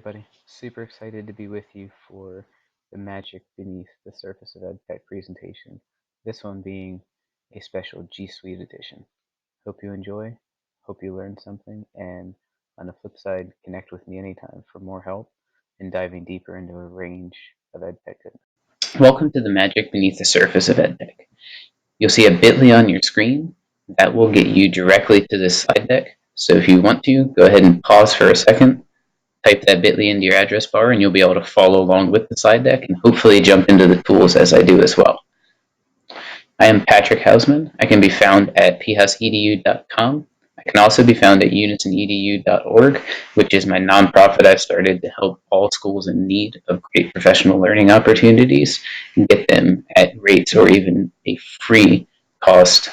everybody. Super excited to be with you for the magic beneath the surface of EdTech presentation. This one being a special G Suite edition. Hope you enjoy, hope you learned something, and on the flip side, connect with me anytime for more help in diving deeper into a range of EdTech goodness. Welcome to the magic beneath the surface of EdTech. You'll see a bit.ly on your screen. That will get you directly to this slide deck. So if you want to, go ahead and pause for a second, type that bit.ly into your address bar, and you'll be able to follow along with the slide deck and hopefully jump into the tools as I do as well. I am Patrick Hausammann. I can be found at phausedu.com. I can also be found at UnisonEDU.org, which is my nonprofit I've started to help all schools in need of great professional learning opportunities and get them at rates or even a free cost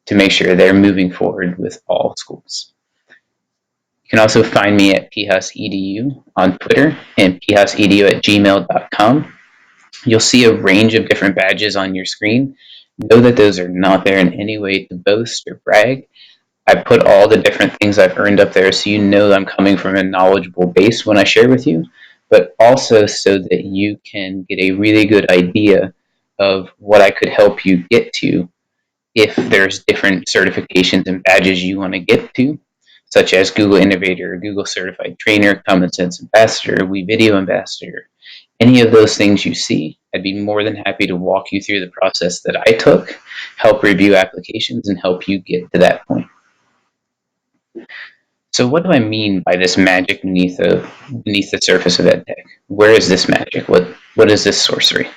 to make sure they're moving forward with all schools. You can also find me at phausedu on Twitter and phausedu@gmail.com. You'll see a range of different badges on your screen. Know that those are not there in any way to boast or brag. I put all the different things I've earned up there so you know I'm coming from a knowledgeable base when I share with you, but also so that you can get a really good idea of what I could help you get to if there's different certifications and badges you want to get to, such as Google Innovator, Google Certified Trainer, Common Sense Ambassador, WeVideo Ambassador. Any of those things you see, I'd be more than happy to walk you through the process that I took, help review applications, and help you get to that point. So what do I mean by this magic beneath the surface of EdTech? Where is this magic? What is this sorcery?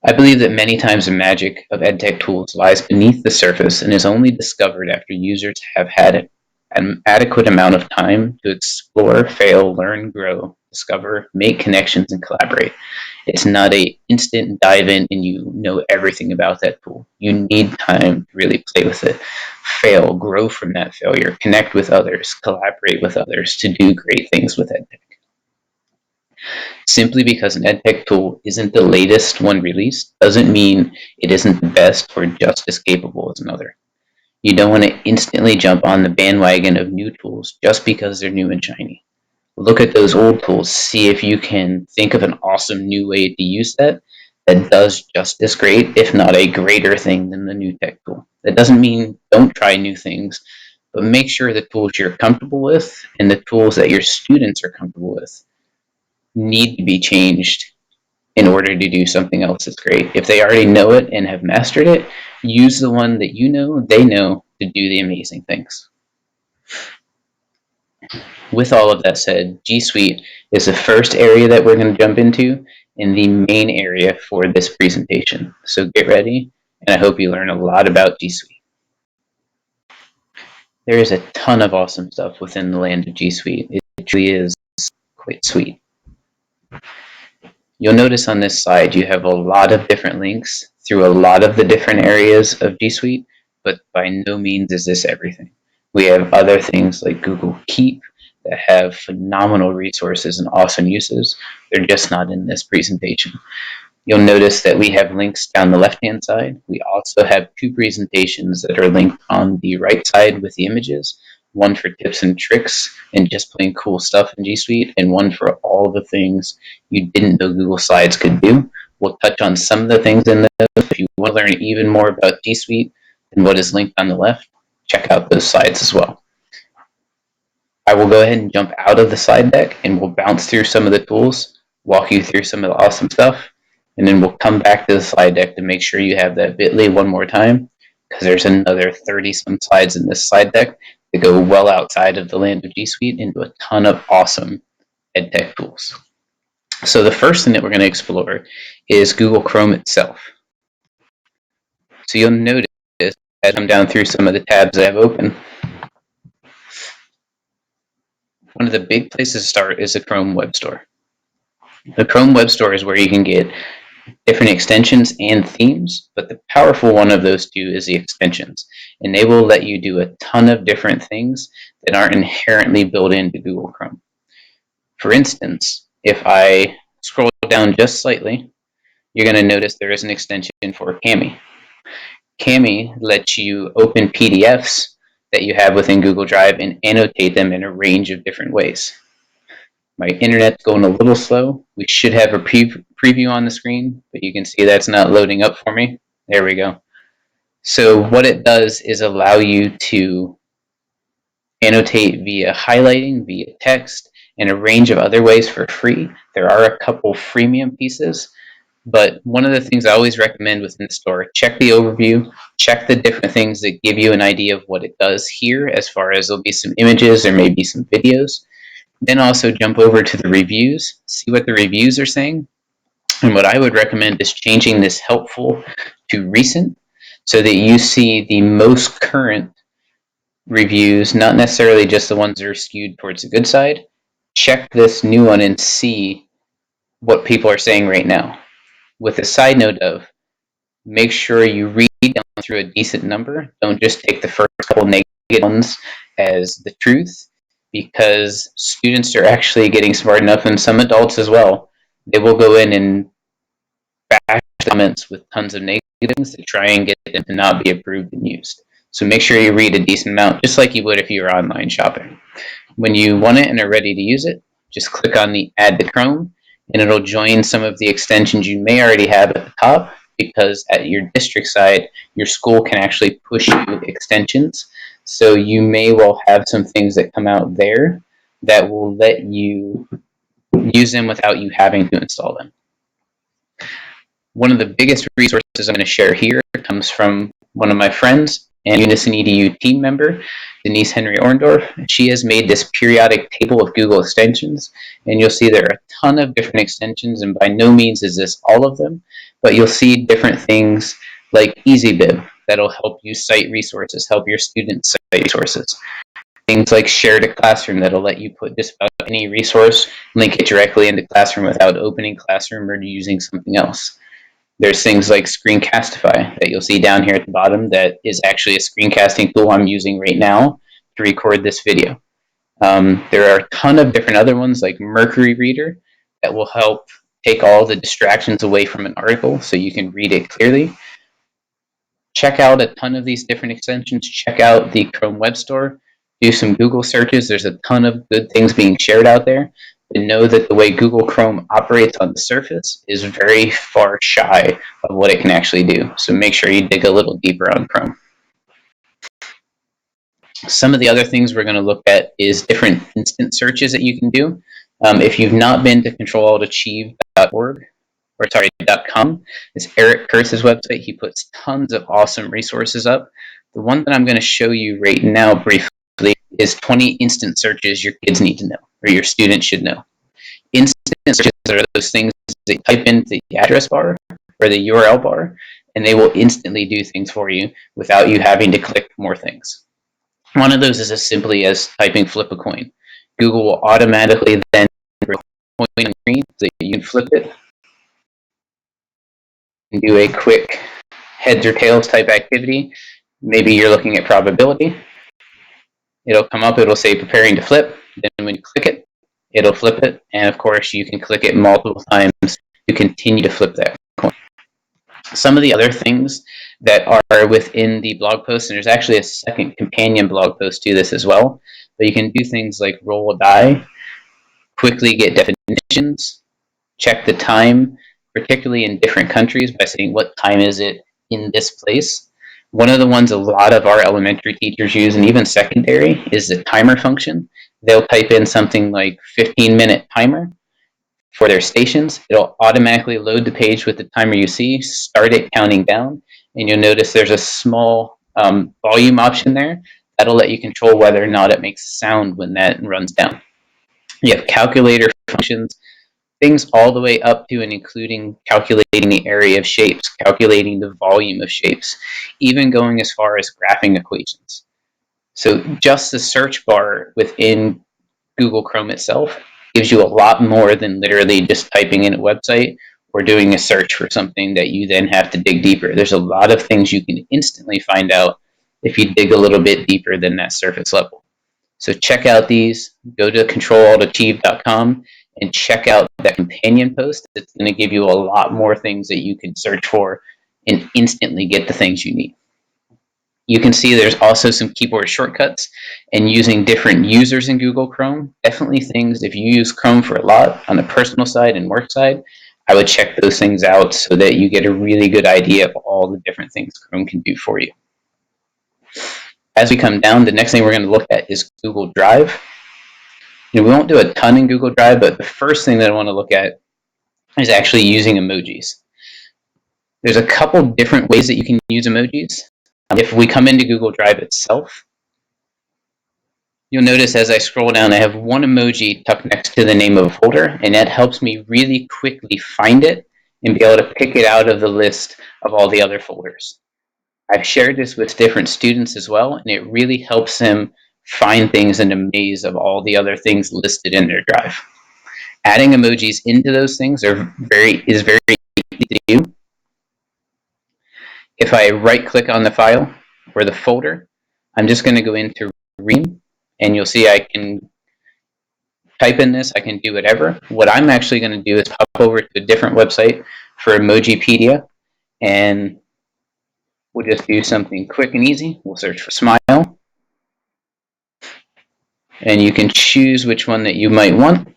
I believe that many times the magic of EdTech tools lies beneath the surface and is only discovered after users have had an adequate amount of time to explore, fail, learn, grow, discover, make connections, and collaborate. It's not an instant dive in and you know everything about that tool. You need time to really play with it, fail, grow from that failure, connect with others, collaborate with others to do great things with EdTech. Simply because an EdTech tool isn't the latest one released doesn't mean it isn't the best or just as capable as another. You don't want to instantly jump on the bandwagon of new tools just because they're new and shiny. Look at those old tools, see if you can think of an awesome new way to use that does just as great, if not a greater thing than the new tech tool. That doesn't mean don't try new things, but make sure the tools you're comfortable with and the tools that your students are comfortable with need to be changed in order to do something else that's great. If they already know it and have mastered it, use the one that you know they know to do the amazing things. With all of that said, G Suite is the first area that we're going to jump into and the main area for this presentation. So get ready, and I hope you learn a lot about G Suite. There is a ton of awesome stuff within the land of G Suite. It truly is quite sweet. You'll notice on this slide you have a lot of different links through a lot of the different areas of G Suite, but by no means is this everything. We have other things like Google Keep that have phenomenal resources and awesome uses. They're just not in this presentation. You'll notice that we have links down the left-hand side. We also have two presentations that are linked on the right side with the images, one for tips and tricks and just plain cool stuff in G Suite, and one for all the things you didn't know Google Slides could do. We'll touch on some of the things in those. If you want to learn even more about G Suite and what is linked on the left, check out those slides as well. I will go ahead and jump out of the slide deck and we'll bounce through some of the tools, walk you through some of the awesome stuff, and then we'll come back to the slide deck to make sure you have that bit.ly one more time, because there's another 30-some slides in this slide deck that go well outside of the land of G Suite into a ton of awesome EdTech tools. So the first thing that we're going to explore is Google Chrome itself. So you'll notice as I'm down through some of the tabs I have open, one of the big places to start is the Chrome Web Store. The Chrome Web Store is where you can get different extensions and themes, but the powerful one of those two is the extensions. And they will let you do a ton of different things that aren't inherently built into Google Chrome. For instance, if I scroll down just slightly, you're going to notice there is an extension for Cami. Cami lets you open PDFs that you have within Google Drive and annotate them in a range of different ways. My internet's going a little slow. We should have a preview on the screen, but you can see that's not loading up for me. There we go. So what it does is allow you to annotate via highlighting, via text, and a range of other ways for free. There are a couple freemium pieces, but one of the things I always recommend within the store, check the overview, check the different things that give you an idea of what it does here, as far as there'll be some images or maybe some videos. Then also jump over to the reviews, see what the reviews are saying. And what I would recommend is changing this helpful to recent so that you see the most current reviews, not necessarily just the ones that are skewed towards the good side. Check this new one and see what people are saying right now. With a side note of, make sure you read down through a decent number. Don't just take the first couple negative ones as the truth, because students are actually getting smart enough, and some adults as well. They will go in and bash comments with tons of negative things to try and get them to not be approved and used. So make sure you read a decent amount, just like you would if you were online shopping. When you want it and are ready to use it, just click on the Add to Chrome, and it'll join some of the extensions you may already have at the top, because at your district side, your school can actually push you extensions. So you may well have some things that come out there that will let you use them without you having to install them. One of the biggest resources I'm going to share here comes from one of my friends and UnisonEDU team member, Denise Henry Orndorff. She has made this periodic table of Google extensions, and you'll see there are a ton of different extensions, and by no means is this all of them, but you'll see different things like EasyBib that'll help you cite resources, help your students cite resources. Things like Share to Classroom that'll let you put just about any resource, link it directly into Classroom without opening Classroom or using something else. There's things like Screencastify that you'll see down here at the bottom that is actually a screencasting tool I'm using right now to record this video. There are a ton of different other ones like Mercury Reader that will help take all the distractions away from an article so you can read it clearly. Check out a ton of these different extensions. Check out the Chrome Web Store. Do some Google searches. There's a ton of good things being shared out there. But know that the way Google Chrome operates on the surface is very far shy of what it can actually do. So make sure you dig a little deeper on Chrome. Some of the other things we're going to look at is different instant searches that you can do. If you've not been to controlaltachieve.org, or sorry, .com, it's Eric Kurtz's website. He puts tons of awesome resources up. The one that I'm going to show you right now briefly is 20 instant searches your kids need to know, or your students should know. Instant searches are those things that you type into the address bar or the URL bar, and they will instantly do things for you without you having to click more things. One of those is as simply as typing flip a coin. Google will automatically then put a coin on the screen so you can flip it and do a quick heads or tails type activity. Maybe you're looking at probability. It'll come up, it'll say preparing to flip. Then when you click it, it'll flip it. And of course, you can click it multiple times to continue to flip that coin. Some of the other things that are within the blog post, and there's actually a second companion blog post to this as well, but you can do things like roll a die, quickly get definitions, check the time, particularly in different countries, by saying what time is it in this place. One of the ones a lot of our elementary teachers use, and even secondary, is the timer function. They'll type in something like 15-minute timer for their stations. It'll automatically load the page with the timer you see, start it counting down, and you'll notice there's a small volume option there. That'll let you control whether or not it makes sound when that runs down. You have calculator functions, things all the way up to and including calculating the area of shapes, calculating the volume of shapes, even going as far as graphing equations. So just the search bar within Google Chrome itself gives you a lot more than literally just typing in a website or doing a search for something that you then have to dig deeper. There's a lot of things you can instantly find out if you dig a little bit deeper than that surface level. So check out these, go to controlaltachieve.com and check out that companion post. It's going to give you a lot more things that you can search for and instantly get the things you need. You can see there's also some keyboard shortcuts and using different users in Google Chrome. Definitely things, if you use Chrome for a lot on the personal side and work side, I would check those things out so that you get a really good idea of all the different things Chrome can do for you. As we come down, the next thing we're going to look at is Google Drive. We won't do a ton in Google Drive, but the first thing that I want to look at is actually using emojis. There's a couple different ways that you can use emojis. If we come into Google Drive itself, you'll notice as I scroll down, I have one emoji tucked next to the name of a folder, and that helps me really quickly find it and be able to pick it out of the list of all the other folders. I've shared this with different students as well, and it really helps them find things in a maze of all the other things listed in their drive. Adding emojis into those things is very easy to do. If I right-click on the file or the folder, I'm just going to go into Rename, and you'll see I can type in this, I can do whatever. What I'm actually going to do is pop over to a different website for Emojipedia, and we'll just do something quick and easy. We'll search for smile, and you can choose which one that you might want.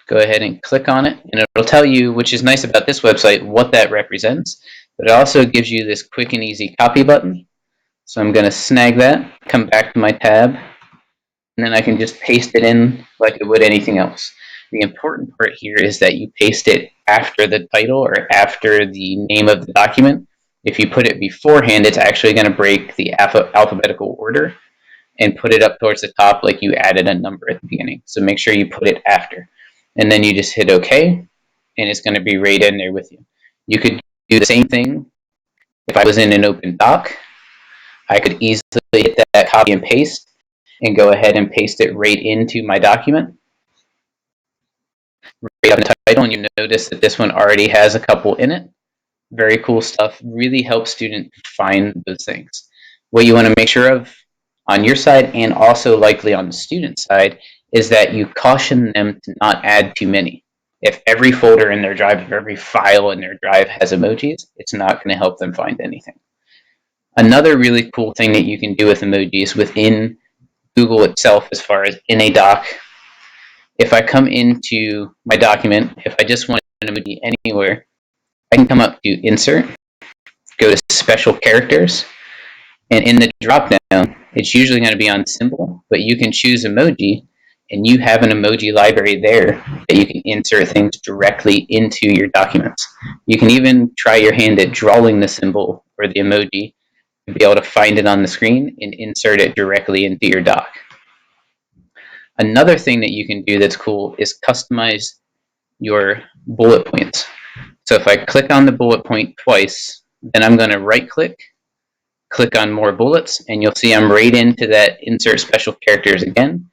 Go ahead and click on it, and it'll tell you, which is nice about this website, what that represents, but it also gives you this quick and easy copy button. So I'm going to snag that, come back to my tab, and then I can just paste it in like it would anything else. The important part here is that you paste it after the title or after the name of the document. If you put it beforehand, it's actually going to break the alphabetical order and put it up towards the top like you added a number at the beginning. So make sure you put it after. And then you just hit OK, and it's going to be right in there with you. You could do the same thing if I was in an open doc. I could easily hit that copy and paste and go ahead and paste it right into my document. Right on the title, and you notice that this one already has a couple in it. Very cool stuff. Really helps students find those things. What you want to make sure of on your side and also likely on the student side is that you caution them to not add too many. If every folder in their drive, if every file in their drive has emojis, it's not going to help them find anything. Another really cool thing that you can do with emojis within Google itself, as far as in a doc, if I come into my document, if I just want an emoji anywhere, I can come up to Insert, go to Special Characters, and in the drop-down, it's usually going to be on symbol, but you can choose emoji, and you have an emoji library there that you can insert things directly into your documents. You can even try your hand at drawing the symbol or the emoji to be able to find it on the screen and insert it directly into your doc. Another thing that you can do that's cool is customize your bullet points. So if I click on the bullet point twice, then I'm going to right-click, click on more bullets, and you'll see I'm right into that Insert Special Characters again.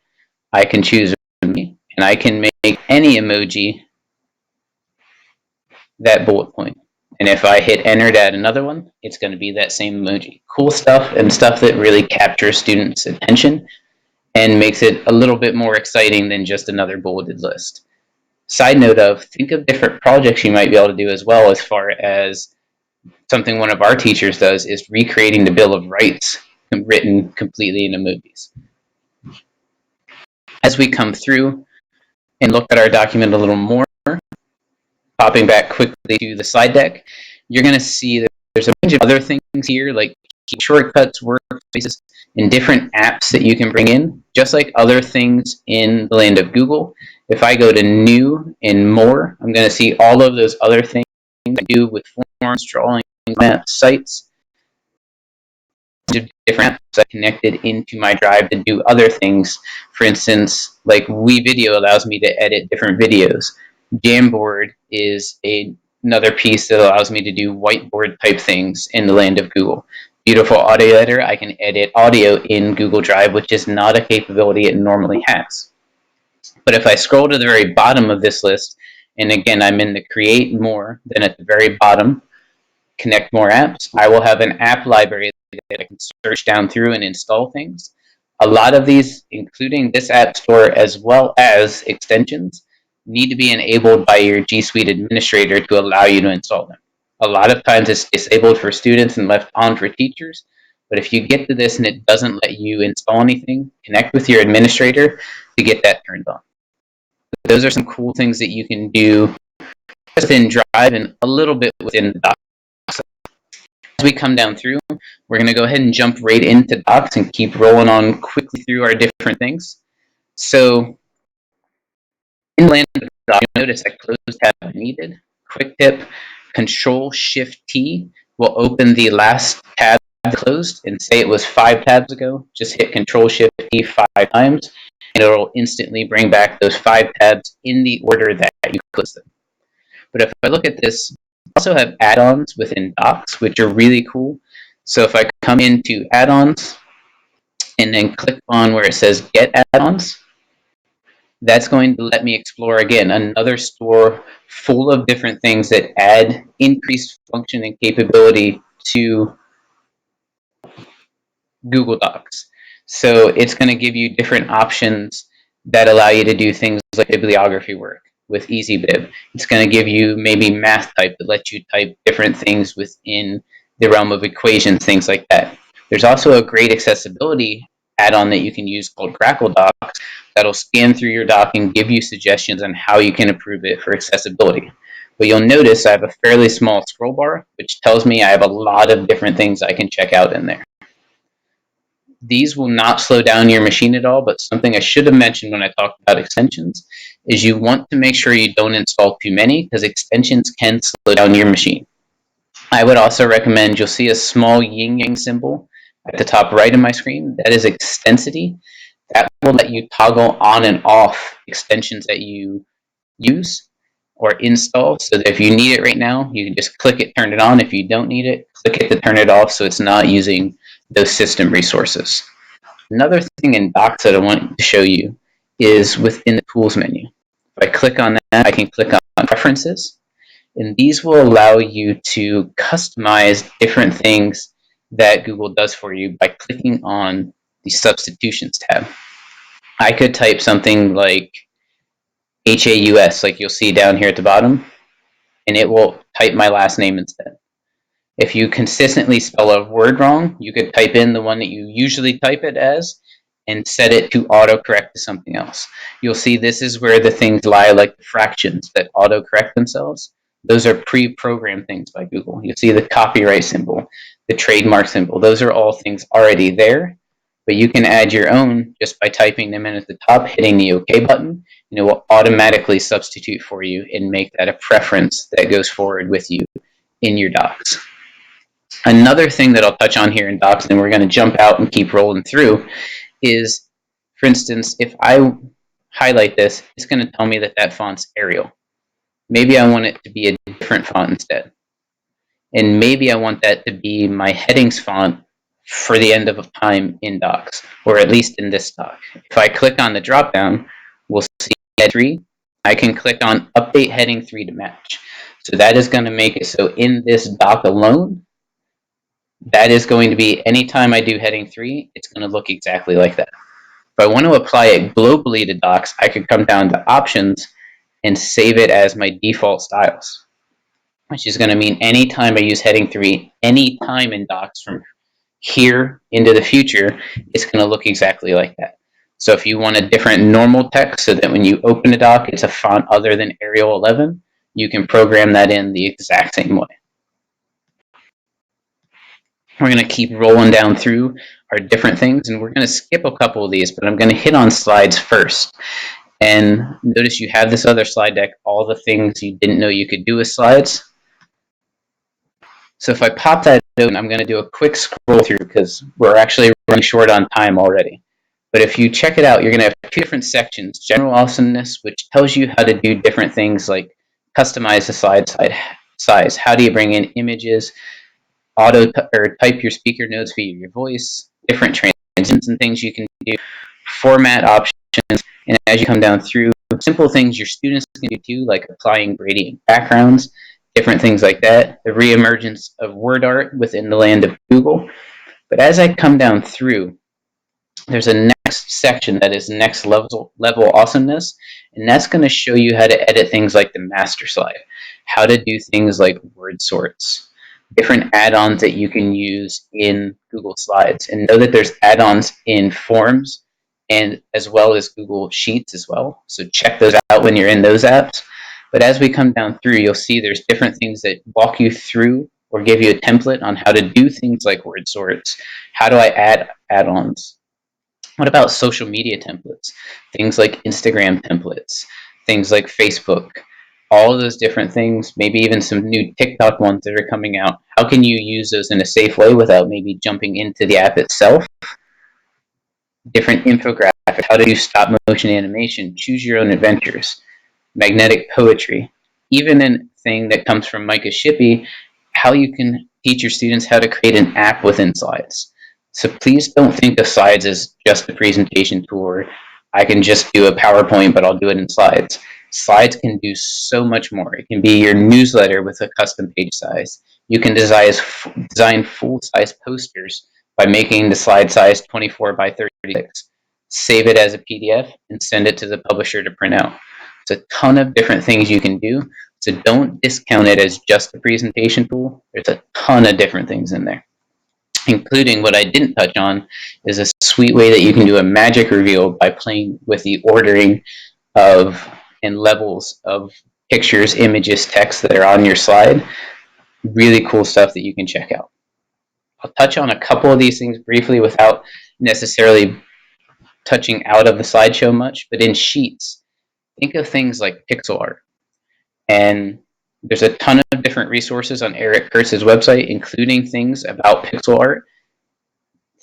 I can choose emoji, and I can make any emoji that bullet point. And if I hit enter to add another one, it's going to be that same emoji. Cool stuff, and stuff that really captures students' attention and makes it a little bit more exciting than just another bulleted list. Side note of, think of different projects you might be able to do as well, as far as something one of our teachers does is recreating the Bill of Rights written completely in emojis. As we come through and look at our document a little more, popping back quickly to the slide deck, you're going to see that there's a bunch of other things here, like shortcuts, workspaces, and different apps that you can bring in, just like other things in the land of Google. If I go to New and More, I'm going to see all of those other things I do with forms, drawing, maps, sites, different apps I connected into my drive to do other things. For instance, like WeVideo allows me to edit different videos. Jamboard is another piece that allows me to do whiteboard type things in the land of Google. Beautiful Audio Editor, I can edit audio in Google Drive, which is not a capability it normally has. But if I scroll to the very bottom of this list, and again, I'm in the Create More, then at the very bottom, Connect More Apps, I will have an app library that I can search down through and install things. A lot of these, including this app store as well as extensions, need to be enabled by your G Suite administrator to allow you to install them. A lot of times it's disabled for students and left on for teachers, But if you get to this and it doesn't let you install anything, connect with your administrator to get that turned on. Those are some cool things that you can do within Drive and a little bit within Docs. As we come down through, we're going to go ahead and jump right into Docs and keep rolling on quickly through our different things. So in the land of Docs, you'll notice I closed tab when needed. Quick tip, Control-Shift-T will open the last tab closed, and say it was 5 tabs ago, just hit Control-Shift-T 5 times, and it'll instantly bring back those 5 tabs in the order that you closed them. But if I look at this, we also have add-ons within Docs, which are really cool. So if I come into add-ons and then click on where it says Get Add-ons, that's going to let me explore, again, another store full of different things that add increased function and capability to Google Docs. So it's going to give you different options that allow you to do things like bibliography work with EasyBib. It's going to give you maybe math type that lets you type different things within the realm of equations, things like that. There's also a great accessibility add-on that you can use called Crackle Docs that'll scan through your doc and give you suggestions on how you can improve it for accessibility. But you'll notice I have a fairly small scroll bar, which tells me I have a lot of different things I can check out in there. These will not slow down your machine at all, but something I should have mentioned when I talked about extensions is you want to make sure you don't install too many, because extensions can slow down your machine. I would also recommend, you'll see a small yin-yang symbol at the top right of my screen. That is extensity. That will let you toggle on and off extensions that you use or install, so that if you need it right now, you can just click it, turn it on. If you don't need it, click it to turn it off, so it's not using those system resources. Another thing in Docs that I want to show you is within the Tools menu. If I click on that, I can click on Preferences, and these will allow you to customize different things that Google does for you by clicking on the Substitutions tab. I could type something like HAUS, like you'll see down here at the bottom, and it will type my last name instead. If you consistently spell a word wrong, you could type in the one that you usually type it as and set it to autocorrect to something else. You'll see this is where the things lie, like the fractions that autocorrect themselves. Those are pre-programmed things by Google. You'll see the copyright symbol, the trademark symbol. Those are all things already there, but you can add your own just by typing them in at the top, hitting the OK button, and it will automatically substitute for you and make that a preference that goes forward with you in your docs. Another thing that I'll touch on here in Docs, and we're going to jump out and keep rolling through, is, for instance, if I highlight this, it's going to tell me that that font's Arial. Maybe I want it to be a different font instead. And maybe I want that to be my headings font for the end of time in Docs, or at least in this doc. If I click on the drop-down, we'll see head 3. I can click on Update Heading 3 to match. So that is going to make it so in this doc alone, that is going to be, anytime I do heading 3, it's going to look exactly like that. If I want to apply it globally to Docs, I could come down to Options and save it as my default styles, which is going to mean anytime I use heading 3, anytime in Docs from here into the future, it's going to look exactly like that. So if you want a different normal text so that when you open a doc, it's a font other than Arial 11, you can program that in the exact same way. We're going to keep rolling down through our different things, and we're going to skip a couple of these, but I'm going to hit on slides first. And notice you have this other slide deck, all the things you didn't know you could do with slides. So if I pop that open, I'm going to do a quick scroll through because we're actually running short on time already. But if you check it out, you're going to have 2 different sections. General Awesomeness, which tells you how to do different things like customize the slide size. How do you bring in images? Type your speaker notes via your voice, different transitions and things you can do, format options, and as you come down through, simple things your students can do too, like applying gradient backgrounds, different things like that, the reemergence of word art within the land of Google. But as I come down through, there's a next section that is next level awesomeness, and that's going to show you how to edit things like the master slide, how to do things like word sorts, different add-ons that you can use in Google Slides. And know that there's add-ons in Forms and as well as Google Sheets as well. So check those out when you're in those apps. But as we come down through, you'll see there's different things that walk you through or give you a template on how to do things like word sorts. How do I add add-ons? What about social media templates? Things like Instagram templates, things like Facebook, all of those different things, maybe even some new TikTok ones that are coming out. How can you use those in a safe way without maybe jumping into the app itself? Different infographics, how to do stop motion animation, choose your own adventures, magnetic poetry, even a thing that comes from Micah Shippey, how you can teach your students how to create an app within Slides. So please don't think of Slides as just a presentation tool, or I can just do a PowerPoint, but I'll do it in Slides. Slides can do so much more. It can be your newsletter with a custom page size. You can design full-size posters by making the slide size 24 by 36. Save it as a PDF and send it to the publisher to print out. It's a ton of different things you can do, so don't discount it as just a presentation tool. There's a ton of different things in there, including what I didn't touch on is a sweet way that you can do a magic reveal by playing with the ordering of and levels of pictures, images, text that are on your slide. Really cool stuff that you can check out. I'll touch on a couple of these things briefly without necessarily touching out of the slideshow much, but in Sheets, think of things like pixel art. And there's a ton of different resources on Eric Kurtz's website, including things about pixel art,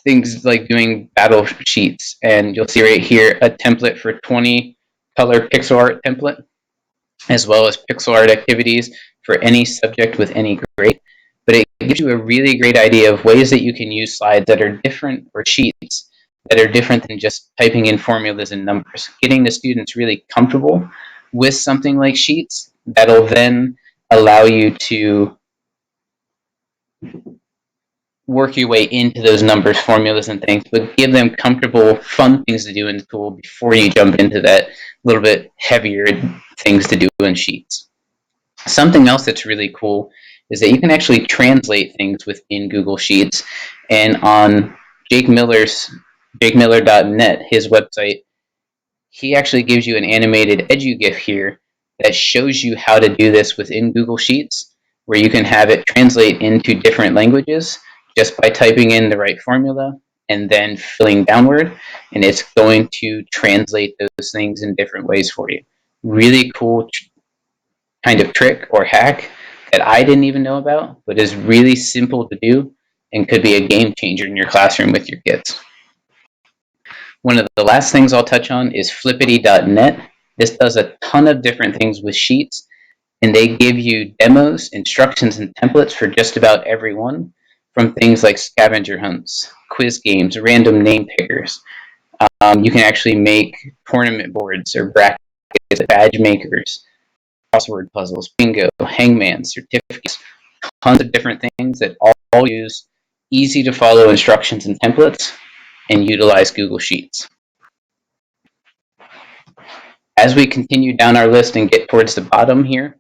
things like doing battle sheets. And you'll see right here a template for 20 color pixel art template, as well as pixel art activities for any subject with any grade. But it gives you a really great idea of ways that you can use slides that are different, or sheets that are different than just typing in formulas and numbers. Getting the students really comfortable with something like Sheets that'll then allow you to work your way into those numbers, formulas, and things, but give them comfortable, fun things to do in the tool before you jump into that little bit heavier things to do in Sheets. Something else that's really cool is that you can actually translate things within Google Sheets. And on jakemiller.net, his website, he actually gives you an animated EduGIF here that shows you how to do this within Google Sheets, where you can have it translate into different languages just by typing in the right formula and then filling downward, and it's going to translate those things in different ways for you. Really cool kind of trick or hack that I didn't even know about, but is really simple to do and could be a game changer in your classroom with your kids. One of the last things I'll touch on is flippity.net. This does a ton of different things with Sheets, and they give you demos, instructions, and templates for just about everyone, from things like scavenger hunts, quiz games, random name pickers. You can actually make tournament boards or brackets, badge makers, crossword puzzles, bingo, hangman, certificates, tons of different things that all use easy to follow instructions and templates and utilize Google Sheets. As we continue down our list and get towards the bottom here,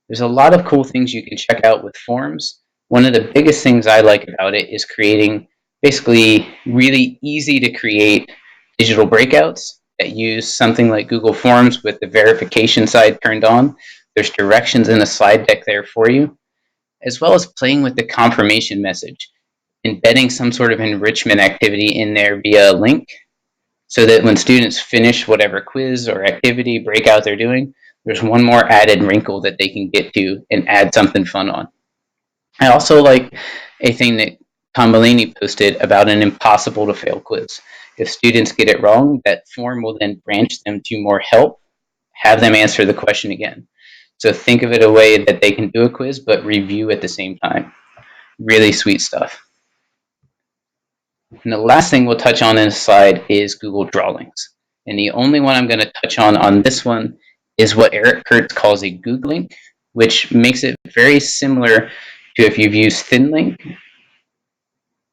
there's a lot of cool things you can check out with forms. One of the biggest things I like about it is creating basically really easy to create digital breakouts that use something like Google Forms with the verification side turned on. There's directions in the slide deck there for you, as well as playing with the confirmation message, embedding some sort of enrichment activity in there via a link, so that when students finish whatever quiz or activity breakout they're doing, there's one more added wrinkle that they can get to and add something fun on. I also like a thing that Tom Mulaney posted about an impossible to fail quiz. If students get it wrong, that form will then branch them to more help, have them answer the question again. So think of it a way that they can do a quiz but review at the same time. Really sweet stuff. And the last thing we'll touch on in this slide is Google Drawings. And the only one I'm going to touch on this one is what Eric Kurtz calls a Google link, which makes it very similar to if you've used ThinLink.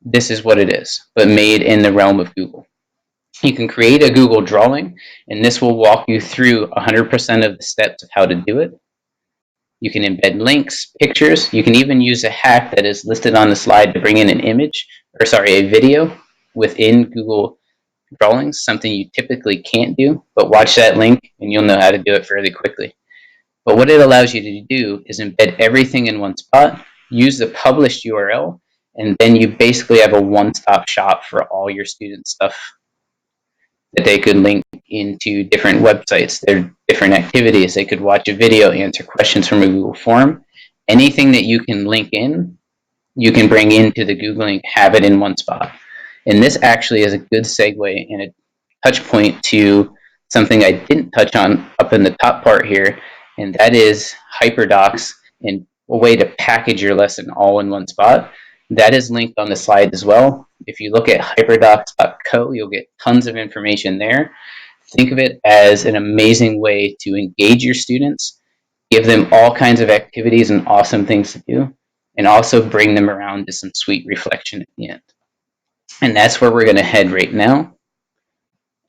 This is what it is, but made in the realm of Google. You can create a Google drawing, and this will walk you through 100% of the steps of how to do it. You can embed links, pictures. You can even use a hack that is listed on the slide to bring in an image, or sorry, a video within Google Drawings, something you typically can't do, but watch that link and you'll know how to do it fairly quickly. But what it allows you to do is embed everything in one spot, use the published URL, and then you basically have a one-stop shop for all your student stuff that they could link into different websites, their different activities. They could watch a video, answer questions from a Google form. Anything that you can link in, you can bring into the Googling, have it in one spot. And this actually is a good segue and a touch point to something I didn't touch on up in the top part here, and that is hyperdocs and a way to package your lesson all in one spot. That is linked on the slide as well. If you look at hyperdocs.co, you'll get tons of information there. Think of it as an amazing way to engage your students, give them all kinds of activities and awesome things to do, and also bring them around to some sweet reflection at the end. And that's where we're going to head right now.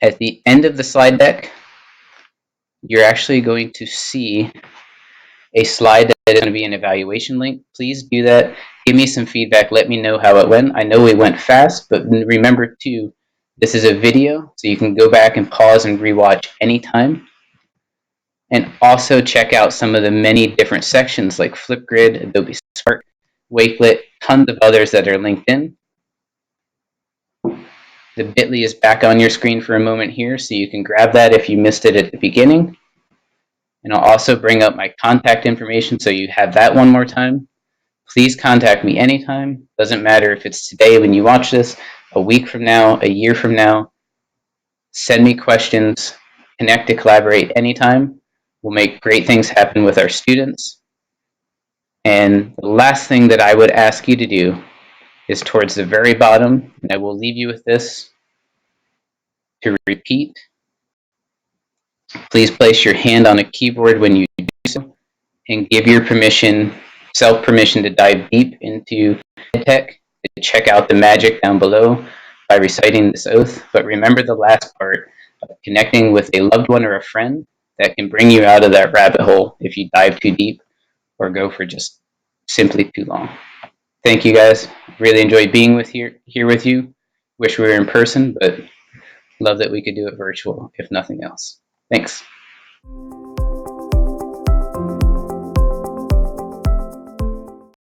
At the end of the slide deck, you're actually going to see a slide that is going to be an evaluation link. Please do that. Give me some feedback. Let me know how it went. I know we went fast, but remember too, this is a video, so you can go back and pause and rewatch anytime. And also check out some of the many different sections like Flipgrid, Adobe Spark, Wakelet, tons of others that are linked in. The bit.ly is back on your screen for a moment here, so you can grab that if you missed it at the beginning. And I'll also bring up my contact information so you have that one more time. Please contact me anytime. Doesn't matter if it's today when you watch this, a week from now, a year from now. Send me questions, connect to collaborate anytime. We'll make great things happen with our students. And the last thing that I would ask you to do is towards the very bottom, and I will leave you with this, to repeat. Please place your hand on a keyboard when you do so, and give your permission, self-permission to dive deep into Edtech, to check out the magic down below by reciting this oath. But remember the last part of connecting with a loved one or a friend that can bring you out of that rabbit hole if you dive too deep or go for just simply too long. Thank you guys. Really enjoyed being here with you. Wish we were in person, but love that we could do it virtual, if nothing else. Thanks.